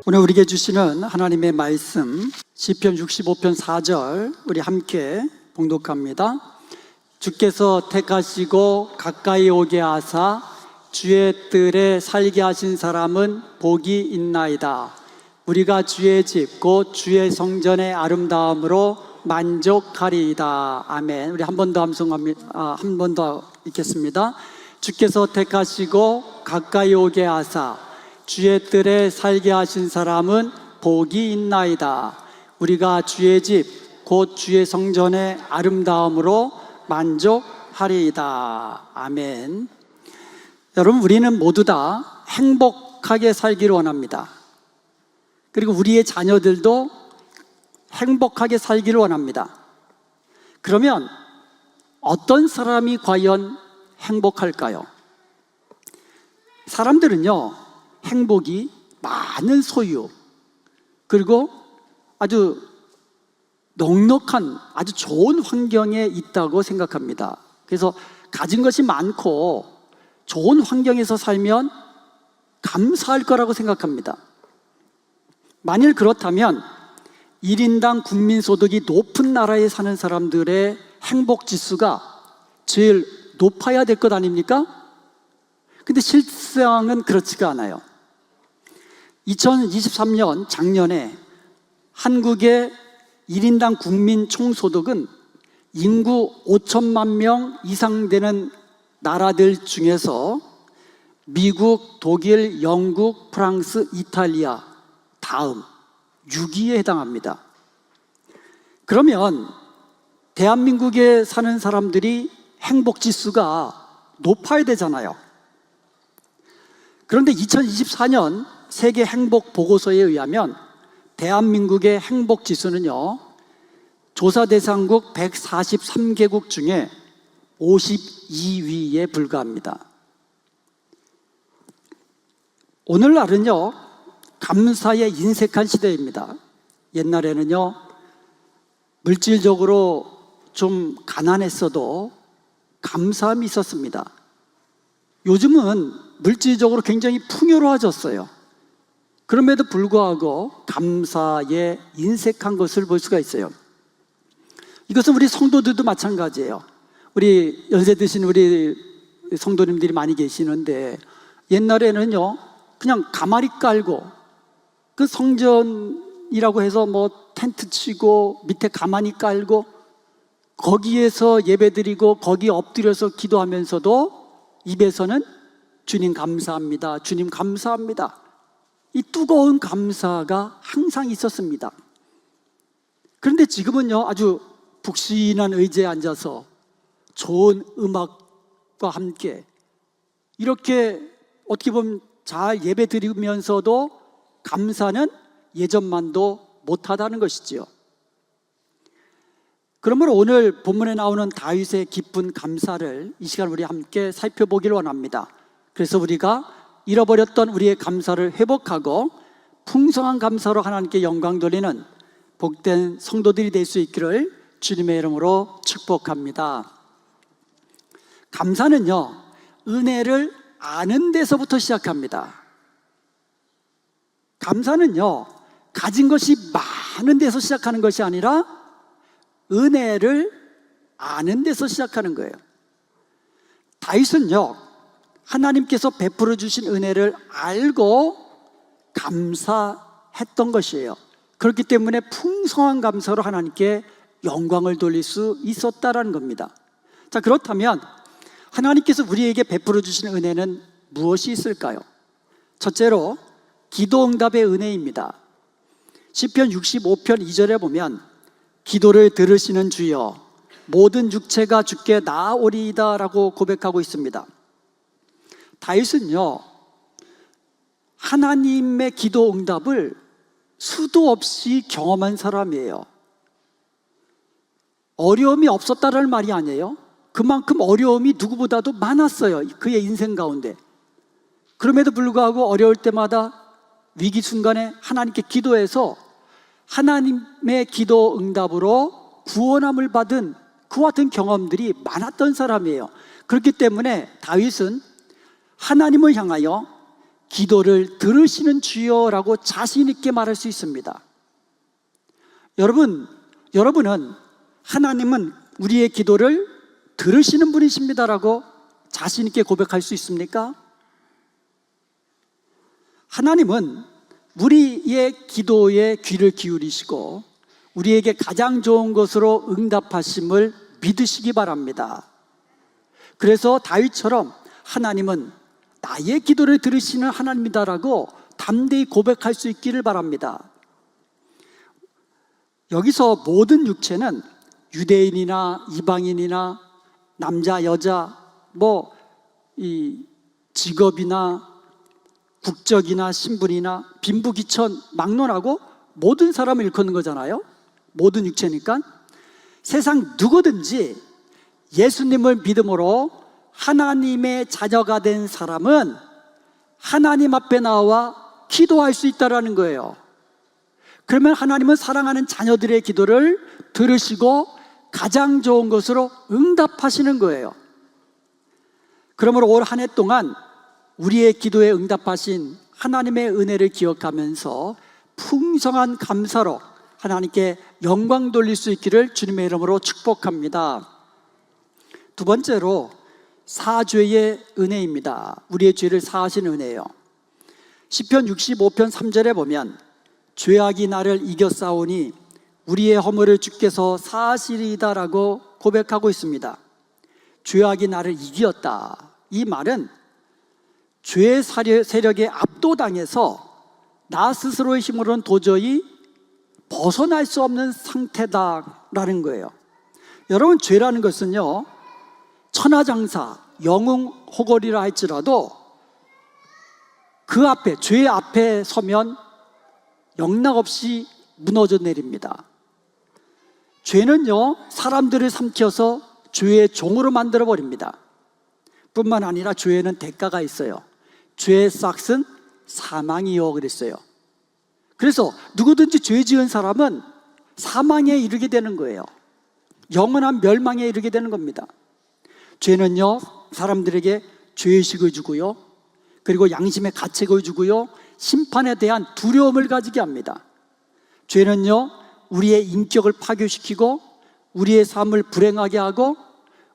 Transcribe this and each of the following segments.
오늘 우리에게 주시는 하나님의 말씀 시편 65편 4절 우리 함께 봉독합니다. 주께서 택하시고 가까이 오게 하사 주의 뜰에 살게 하신 사람은 복이 있나이다. 우리가 주의 집 곧 주의 성전의 아름다움으로 만족하리이다. 아멘. 우리 한 번 더 한 번 더 읽겠습니다. 주께서 택하시고 가까이 오게 하사 주의 뜰에 살게 하신 사람은 복이 있나이다. 우리가 주의 집 곧 주의 성전의 아름다움으로 만족하리이다. 아멘. 여러분, 우리는 모두 다 행복하게 살기를 원합니다. 그리고 우리의 자녀들도 행복하게 살기를 원합니다. 그러면 어떤 사람이 과연 행복할까요? 사람들은요, 행복이 많은 소유, 그리고 아주 넉넉한 아주 좋은 환경에 있다고 생각합니다. 그래서 가진 것이 많고 좋은 환경에서 살면 감사할 거라고 생각합니다. 만일 그렇다면 1인당 국민소득이 높은 나라에 사는 사람들의 행복지수가 제일 높아야 될 것 아닙니까? 근데 실상은 그렇지가 않아요. 2023년 작년에 한국의 1인당 국민 총소득은 인구 5천만 명 이상 되는 나라들 중에서 미국, 독일, 영국, 프랑스, 이탈리아 다음 6위에 해당합니다. 그러면 대한민국에 사는 사람들이 행복지수가 높아야 되잖아요. 그런데 2024년 세계 행복 보고서에 의하면 대한민국의 행복 지수는요, 조사 대상국 143개국 중에 52위에 불과합니다. 오늘날은요, 감사에 인색한 시대입니다. 옛날에는요, 물질적으로 좀 가난했어도 감사함이 있었습니다. 요즘은 물질적으로 굉장히 풍요로워졌어요. 그럼에도 불구하고 감사에 인색한 것을 볼 수가 있어요. 이것은 우리 성도들도 마찬가지예요. 우리 연세 드신 우리 성도님들이 많이 계시는데, 옛날에는요, 그냥 가마리 깔고 그 성전이라고 해서 뭐 텐트 치고 밑에 가마니 깔고 거기에서 예배드리고 거기 엎드려서 기도하면서도 입에서는 주님 감사합니다, 주님 감사합니다, 이 뜨거운 감사가 항상 있었습니다. 그런데 지금은요, 아주 북신한 의자에 앉아서 좋은 음악과 함께 이렇게 어떻게 보면 잘 예배 드리면서도 감사는 예전만도 못하다는 것이지요. 그러므로 오늘 본문에 나오는 다윗의 깊은 감사를 이 시간 우리 함께 살펴보기를 원합니다. 그래서 우리가 잃어버렸던 우리의 감사를 회복하고 풍성한 감사로 하나님께 영광 돌리는 복된 성도들이 될 수 있기를 주님의 이름으로 축복합니다. 감사는요, 은혜를 아는 데서부터 시작합니다. 감사는요, 가진 것이 많은 데서 시작하는 것이 아니라 은혜를 아는 데서 시작하는 거예요. 다윗은요, 하나님께서 베풀어 주신 은혜를 알고 감사했던 것이에요. 그렇기 때문에 풍성한 감사로 하나님께 영광을 돌릴 수 있었다라는 겁니다. 자, 그렇다면 하나님께서 우리에게 베풀어 주신 은혜는 무엇이 있을까요? 첫째로 기도 응답의 은혜입니다. 시편 65편 2절에 보면 기도를 들으시는 주여 모든 육체가 주께 나아오리이다 라고 고백하고 있습니다. 다윗은요, 하나님의 기도 응답을 수도 없이 경험한 사람이에요. 어려움이 없었다는 말이 아니에요. 그만큼 어려움이 누구보다도 많았어요, 그의 인생 가운데. 그럼에도 불구하고 어려울 때마다 위기 순간에 하나님께 기도해서 하나님의 기도 응답으로 구원함을 받은 그와 같은 경험들이 많았던 사람이에요. 그렇기 때문에 다윗은 하나님을 향하여 기도를 들으시는 주여라고 자신 있게 말할 수 있습니다. 여러분은 하나님은 우리의 기도를 들으시는 분이십니다라고 자신 있게 고백할 수 있습니까? 하나님은 우리의 기도에 귀를 기울이시고 우리에게 가장 좋은 것으로 응답하심을 믿으시기 바랍니다. 그래서 다윗처럼 하나님은 나의 기도를 들으시는 하나님이다라고 담대히 고백할 수 있기를 바랍니다. 여기서 모든 육체는 유대인이나 이방인이나 남자, 여자, 이 직업이나 국적이나 신분이나 빈부귀천 막론하고 모든 사람을 일컫는 거잖아요. 모든 육체니까 세상 누구든지 예수님을 믿음으로 하나님의 자녀가 된 사람은 하나님 앞에 나와 기도할 수 있다는 거예요. 그러면 하나님은 사랑하는 자녀들의 기도를 들으시고 가장 좋은 것으로 응답하시는 거예요. 그러므로 올 한 해 동안 우리의 기도에 응답하신 하나님의 은혜를 기억하면서 풍성한 감사로 하나님께 영광 돌릴 수 있기를 주님의 이름으로 축복합니다. 두 번째로 사죄의 은혜입니다. 우리의 죄를 사하시는 은혜예요. 시편 65편 3절에 보면 죄악이 나를 이겨싸우니 우리의 허물을 주께서 사하시리이다라고 고백하고 있습니다. 죄악이 나를 이겼다. 이 말은 죄의 세력에 압도당해서 나 스스로의 힘으로는 도저히 벗어날 수 없는 상태다라는 거예요. 여러분, 죄라는 것은요, 천하장사, 영웅호걸이라 할지라도 그 앞에, 죄 앞에 서면 영락없이 무너져 내립니다. 죄는요, 사람들을 삼켜서 죄의 종으로 만들어 버립니다. 뿐만 아니라 죄에는 대가가 있어요. 죄의 싹은 사망이요 그랬어요. 그래서 누구든지 죄 지은 사람은 사망에 이르게 되는 거예요. 영원한 멸망에 이르게 되는 겁니다. 죄는요, 사람들에게 죄의식을 주고요, 그리고 양심의 가책을 주고요, 심판에 대한 두려움을 가지게 합니다. 죄는요, 우리의 인격을 파괴시키고 우리의 삶을 불행하게 하고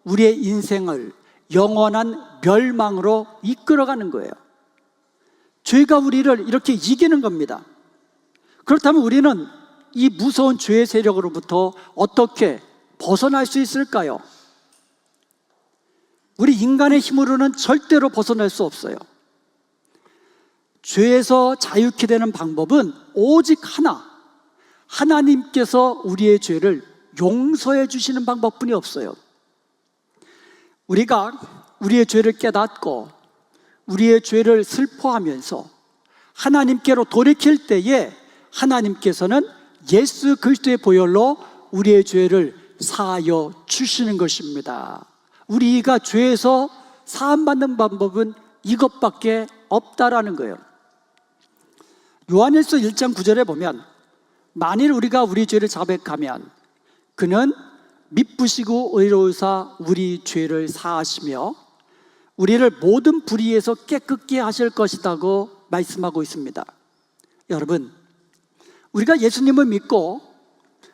우리의 인생을 영원한 멸망으로 이끌어가는 거예요. 죄가 우리를 이렇게 이기는 겁니다. 그렇다면 우리는 이 무서운 죄의 세력으로부터 어떻게 벗어날 수 있을까요? 우리 인간의 힘으로는 절대로 벗어날 수 없어요. 죄에서 자유케 되는 방법은 오직 하나, 하나님께서 우리의 죄를 용서해 주시는 방법뿐이 없어요. 우리가 우리의 죄를 깨닫고 우리의 죄를 슬퍼하면서 하나님께로 돌이킬 때에 하나님께서는 예수 그리스도의 보혈로 우리의 죄를 사하여 주시는 것입니다. 우리가 죄에서 사함받는 방법은 이것밖에 없다라는 거예요. 요한일서 1장 9절에 보면 만일 우리가 우리 죄를 자백하면 그는 미쁘시고 의로우사 우리 죄를 사하시며 우리를 모든 불의에서 깨끗게 하실 것이라고 말씀하고 있습니다. 여러분, 우리가 예수님을 믿고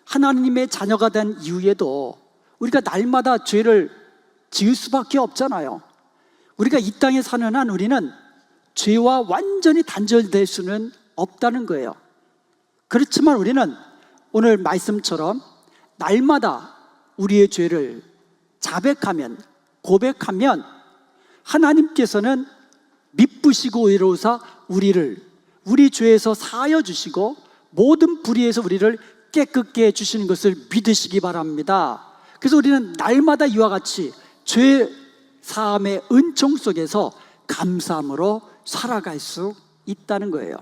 하나님의 자녀가 된 이후에도 우리가 날마다 죄를 지을 수밖에 없잖아요. 우리가 이 땅에 사는 한 우리는 죄와 완전히 단절될 수는 없다는 거예요. 그렇지만 우리는 오늘 말씀처럼 날마다 우리의 죄를 자백하면, 고백하면 하나님께서는 미쁘시고 의로우사 우리 죄에서 사하여 주시고 모든 불의에서 우리를 깨끗게 해주시는 것을 믿으시기 바랍니다. 그래서 우리는 날마다 이와 같이 죄 사함의 은총 속에서 감사함으로 살아갈 수 있다는 거예요.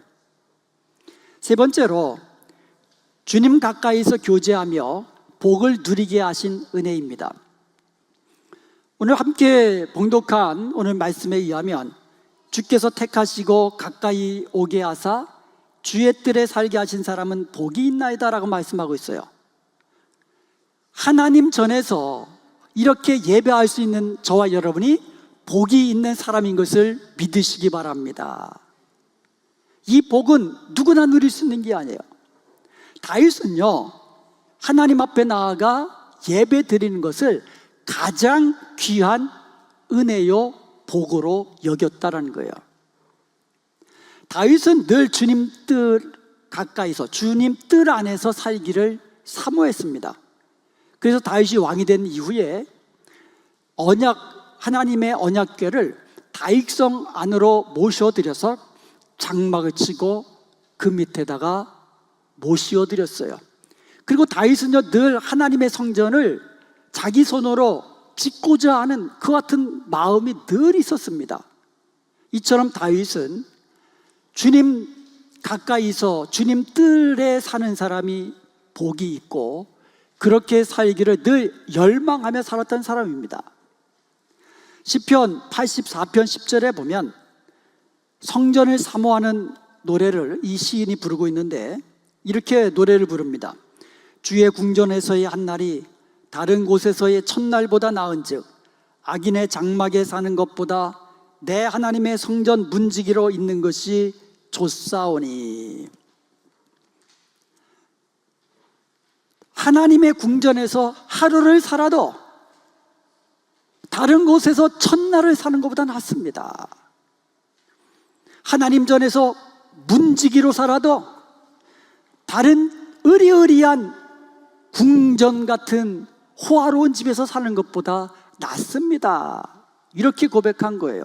세 번째로 주님 가까이서 교제하며 복을 누리게 하신 은혜입니다. 오늘 함께 봉독한 오늘 말씀에 의하면 주께서 택하시고 가까이 오게 하사 주의 뜰에 살게 하신 사람은 복이 있나이다 라고 말씀하고 있어요. 하나님 전에서 이렇게 예배할 수 있는 저와 여러분이 복이 있는 사람인 것을 믿으시기 바랍니다. 이 복은 누구나 누릴 수 있는 게 아니에요. 다윗은요, 하나님 앞에 나아가 예배 드리는 것을 가장 귀한 은혜요 복으로 여겼다라는 거예요. 다윗은 늘 주님 뜰 가까이서, 주님 뜰 안에서 살기를 사모했습니다. 그래서 다윗이 왕이 된 이후에 하나님의 언약궤를 다윗성 안으로 모셔드려서 장막을 치고 그 밑에다가 모시어드렸어요. 그리고 다윗은요, 늘 하나님의 성전을 자기 손으로 짓고자 하는 그 같은 마음이 늘 있었습니다. 이처럼 다윗은 주님 가까이서 주님 뜰에 사는 사람이 복이 있고 그렇게 살기를 늘 열망하며 살았던 사람입니다. 시편 84편 10절에 보면 성전을 사모하는 노래를 이 시인이 부르고 있는데 이렇게 노래를 부릅니다. 주의 궁전에서의 한날이 다른 곳에서의 첫날보다 나은즉 악인의 장막에 사는 것보다 내 하나님의 성전 문지기로 있는 것이 좋사오니. 하나님의 궁전에서 하루를 살아도 다른 곳에서 첫날을 사는 것보다 낫습니다. 하나님 전에서 문지기로 살아도 다른 으리으리한 궁전 같은 호화로운 집에서 사는 것보다 낫습니다. 이렇게 고백한 거예요.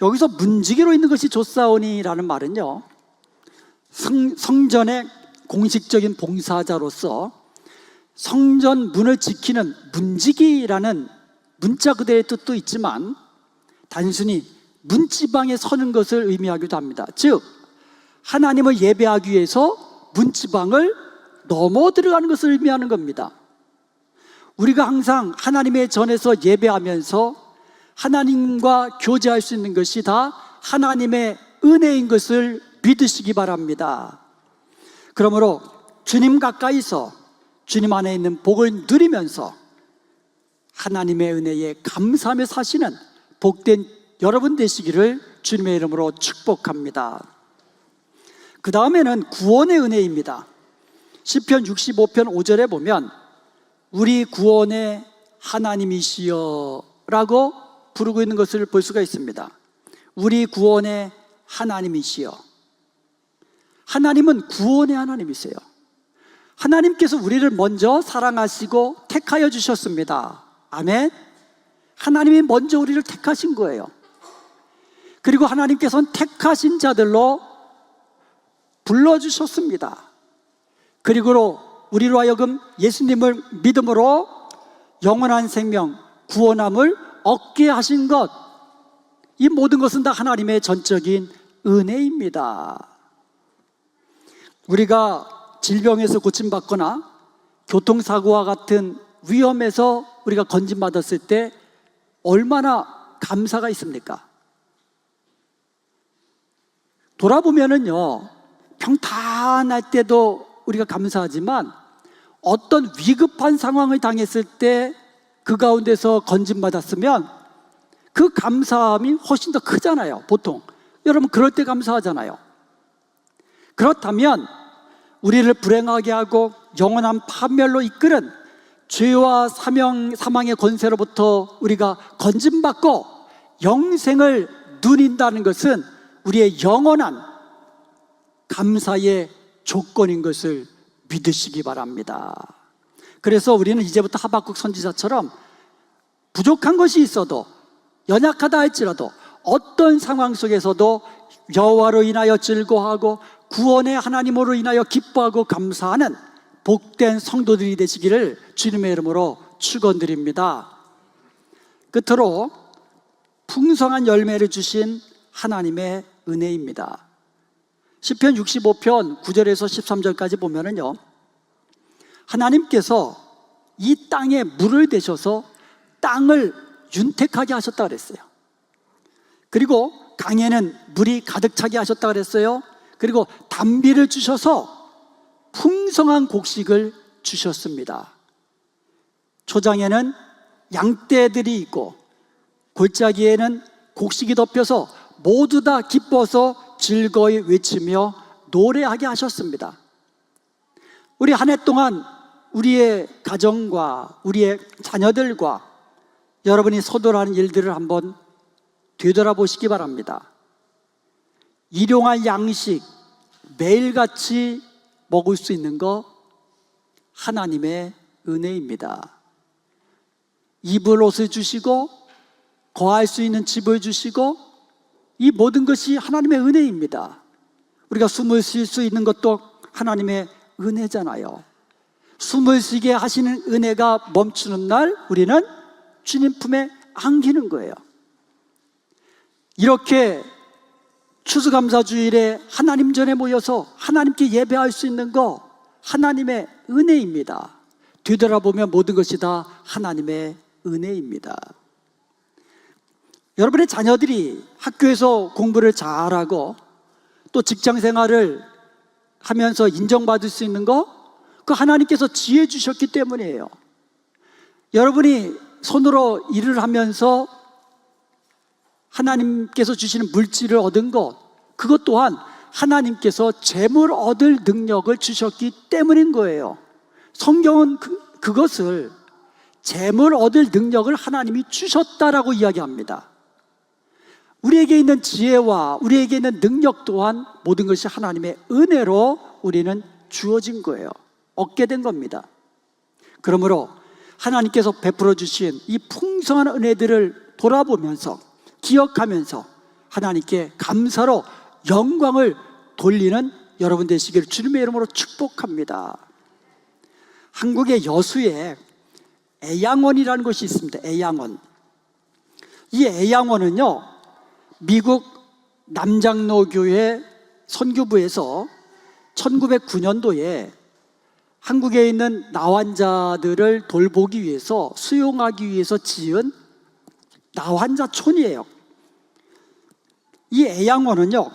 여기서 문지기로 있는 것이 좋사오니라는 말은요, 성전의 공식적인 봉사자로서 성전 문을 지키는 문지기라는 문자 그대의 뜻도 있지만 단순히 문지방에 서는 것을 의미하기도 합니다. 즉 하나님을 예배하기 위해서 문지방을 넘어 들어가는 것을 의미하는 겁니다. 우리가 항상 하나님의 전에서 예배하면서 하나님과 교제할 수 있는 것이 다 하나님의 은혜인 것을 믿으시기 바랍니다. 그러므로 주님 가까이서 주님 안에 있는 복을 누리면서 하나님의 은혜에 감사하며 사시는 복된 여러분 되시기를 주님의 이름으로 축복합니다. 그 다음에는 구원의 은혜입니다. 시편 65편 5절에 보면 우리 구원의 하나님이시여 라고 부르고 있는 것을 볼 수가 있습니다. 우리 구원의 하나님이시여. 하나님은 구원의 하나님이세요. 하나님께서 우리를 먼저 사랑하시고 택하여 주셨습니다. 아멘. 하나님이 먼저 우리를 택하신 거예요. 그리고 하나님께서는 택하신 자들로 불러주셨습니다. 그리고 우리로 하여금 예수님을 믿음으로 영원한 생명, 구원함을 얻게 하신 것, 이 모든 것은 다 하나님의 전적인 은혜입니다. 우리가 질병에서 고침받거나 교통사고와 같은 위험에서 우리가 건진받았을 때 얼마나 감사가 있습니까? 돌아보면은요, 평탄할 때도 우리가 감사하지만 어떤 위급한 상황을 당했을 때 그 가운데서 건진받았으면 그 감사함이 훨씬 더 크잖아요. 보통 여러분 그럴 때 감사하잖아요. 그렇다면 우리를 불행하게 하고 영원한 파멸로 이끄는 죄와 사망의 권세로부터 우리가 건진받고 영생을 누린다는 것은 우리의 영원한 감사의 조건인 것을 믿으시기 바랍니다. 그래서 우리는 이제부터 하박국 선지자처럼 부족한 것이 있어도, 연약하다 할지라도 어떤 상황 속에서도 여호와로 인하여 즐거워하고 구원의 하나님으로 인하여 기뻐하고 감사하는 복된 성도들이 되시기를 주님의 이름으로 축원드립니다. 끝으로 풍성한 열매를 주신 하나님의 은혜입니다. 시편 65편 9절에서 13절까지 보면은요, 하나님께서 이 땅에 물을 대셔서 땅을 윤택하게 하셨다 그랬어요. 그리고 강에는 물이 가득 차게 하셨다 그랬어요. 그리고 단비를 주셔서 풍성한 곡식을 주셨습니다. 초장에는 양떼들이 있고 골짜기에는 곡식이 덮여서 모두 다 기뻐서 즐거이 외치며 노래하게 하셨습니다. 우리 한 해 동안 우리의 가정과 우리의 자녀들과 여러분이 서둘러하는 일들을 한번 되돌아보시기 바랍니다. 일용할 양식 매일같이 먹을 수 있는 거 하나님의 은혜입니다. 입을 옷을 주시고 거할 수 있는 집을 주시고 이 모든 것이 하나님의 은혜입니다. 우리가 숨을 쉴 수 있는 것도 하나님의 은혜잖아요. 숨을 쉬게 하시는 은혜가 멈추는 날 우리는 주님 품에 안기는 거예요. 이렇게 추수감사주일에 하나님 전에 모여서 하나님께 예배할 수 있는 거 하나님의 은혜입니다. 되돌아보면 모든 것이 다 하나님의 은혜입니다. 여러분의 자녀들이 학교에서 공부를 잘하고 또 직장생활을 하면서 인정받을 수 있는 거 그 하나님께서 지혜 주셨기 때문이에요. 여러분이 손으로 일을 하면서 하나님께서 주시는 물질을 얻은 것 그것 또한 하나님께서 재물 얻을 능력을 주셨기 때문인 거예요. 성경은 그것을 재물 얻을 능력을 하나님이 주셨다라고 이야기합니다. 우리에게 있는 지혜와 우리에게 있는 능력 또한 모든 것이 하나님의 은혜로 우리는 주어진 거예요. 얻게 된 겁니다. 그러므로 하나님께서 베풀어 주신 이 풍성한 은혜들을 돌아보면서 기억하면서 하나님께 감사로 영광을 돌리는 여러분 되시기를 주님의 이름으로 축복합니다. 한국의 여수에 애양원이라는 곳이 있습니다. 애양원. 이 애양원은요 미국 남장로교회 선교부에서 1909년도에 한국에 있는 나환자들을 돌보기 위해서 수용하기 위해서 지은 나환자촌이에요. 이 애양원은요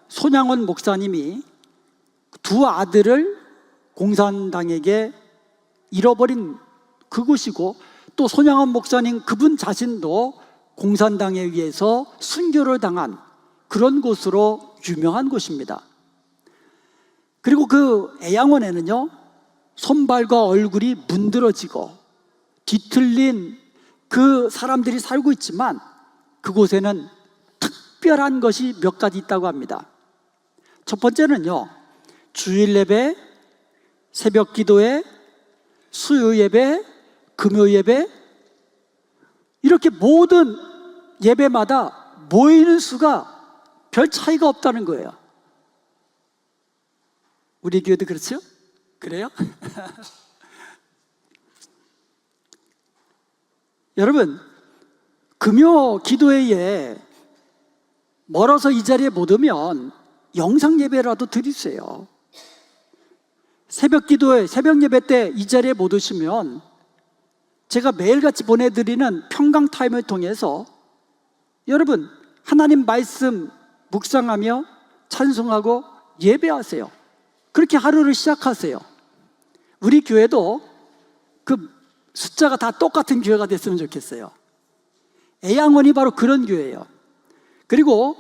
손양원 목사님이 두 아들을 공산당에게 잃어버린 그곳이고 또 손양원 목사님 그분 자신도 공산당에 의해서 순교를 당한 그런 곳으로 유명한 곳입니다. 그리고 그 애양원에는요 손발과 얼굴이 문드러지고 뒤틀린 그 사람들이 살고 있지만 그곳에는 특별한 것이 몇 가지 있다고 합니다. 첫 번째는요 주일 예배, 새벽 기도회, 수요 예배, 금요 예배 이렇게 모든 예배마다 모이는 수가 별 차이가 없다는 거예요. 우리 교회도 그렇죠? 그래요? 여러분 금요 기도회에 멀어서 이 자리에 못 오면 영상 예배라도 드리세요. 새벽 기도회, 새벽 예배 때 이 자리에 못 오시면 제가 매일같이 보내드리는 평강 타임을 통해서 여러분 하나님 말씀 묵상하며 찬송하고 예배하세요. 그렇게 하루를 시작하세요. 우리 교회도 그 숫자가 다 똑같은 교회가 됐으면 좋겠어요. 애양원이 바로 그런 교회예요. 그리고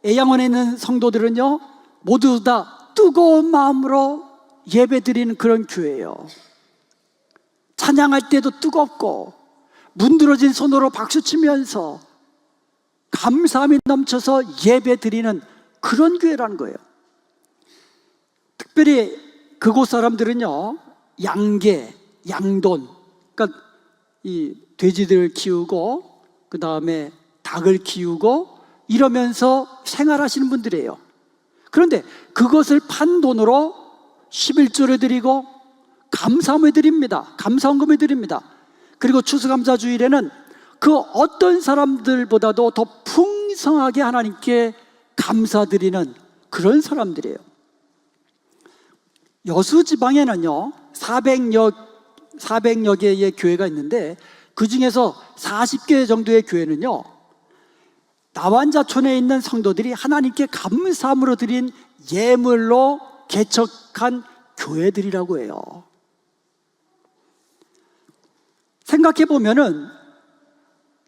애양원에 있는 성도들은요 모두 다 뜨거운 마음으로 예배드리는 그런 교회예요. 찬양할 때도 뜨겁고 문드러진 손으로 박수치면서 감사함이 넘쳐서 예배드리는 그런 교회라는 거예요. 특별히 그곳 사람들은요 양계, 양돈 그러니까 이 돼지들을 키우고 그 다음에 닭을 키우고 이러면서 생활하시는 분들이에요. 그런데 그것을 판 돈으로 11조를 드리고 감사함을 드립니다. 감사헌금을 드립니다. 그리고 추수감사주일에는 그 어떤 사람들보다도 더 풍성하게 하나님께 감사드리는 그런 사람들이에요. 여수 지방에는요 400여 개의 교회가 있는데 그 중에서 40개 정도의 교회는요 나환자촌에 있는 성도들이 하나님께 감사함으로 드린 예물로 개척한 교회들이라고 해요. 생각해 보면은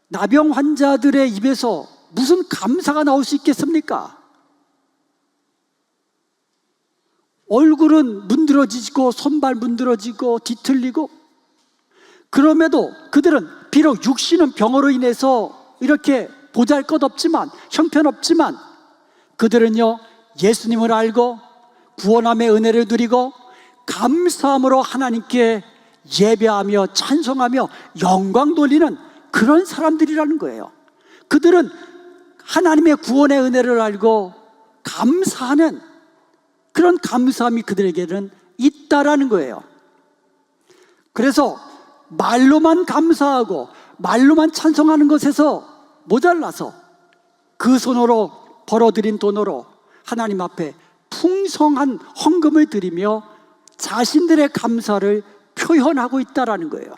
나병 환자들의 입에서 무슨 감사가 나올 수 있겠습니까? 얼굴은 문드러지고 손발 문드러지고 뒤틀리고, 그럼에도 그들은 비록 육신은 병으로 인해서 이렇게 보잘것없지만, 형편없지만 그들은요 예수님을 알고 구원함의 은혜를 누리고 감사함으로 하나님께 예배하며 찬송하며 영광 돌리는 그런 사람들이라는 거예요. 그들은 하나님의 구원의 은혜를 알고 감사하는 그런 감사함이 그들에게는 있다라는 거예요. 그래서 말로만 감사하고 말로만 찬송하는 것에서 모자라서 그 손으로 벌어들인 돈으로 하나님 앞에 풍성한 헌금을 드리며 자신들의 감사를 표현하고 있다라는 거예요.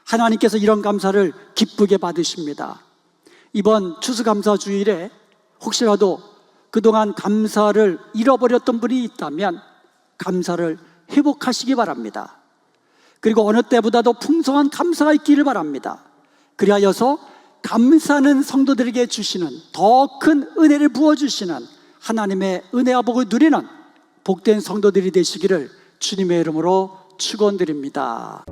하나님께서 이런 감사를 기쁘게 받으십니다. 이번 추수감사 주일에 혹시라도 그동안 감사를 잃어버렸던 분이 있다면 감사를 회복하시기 바랍니다. 그리고 어느 때보다도 풍성한 감사가 있기를 바랍니다. 그리하여서 감사는 성도들에게 주시는 더 큰 은혜를 부어주시는 하나님의 은혜와 복을 누리는 복된 성도들이 되시기를 주님의 이름으로 축원드립니다.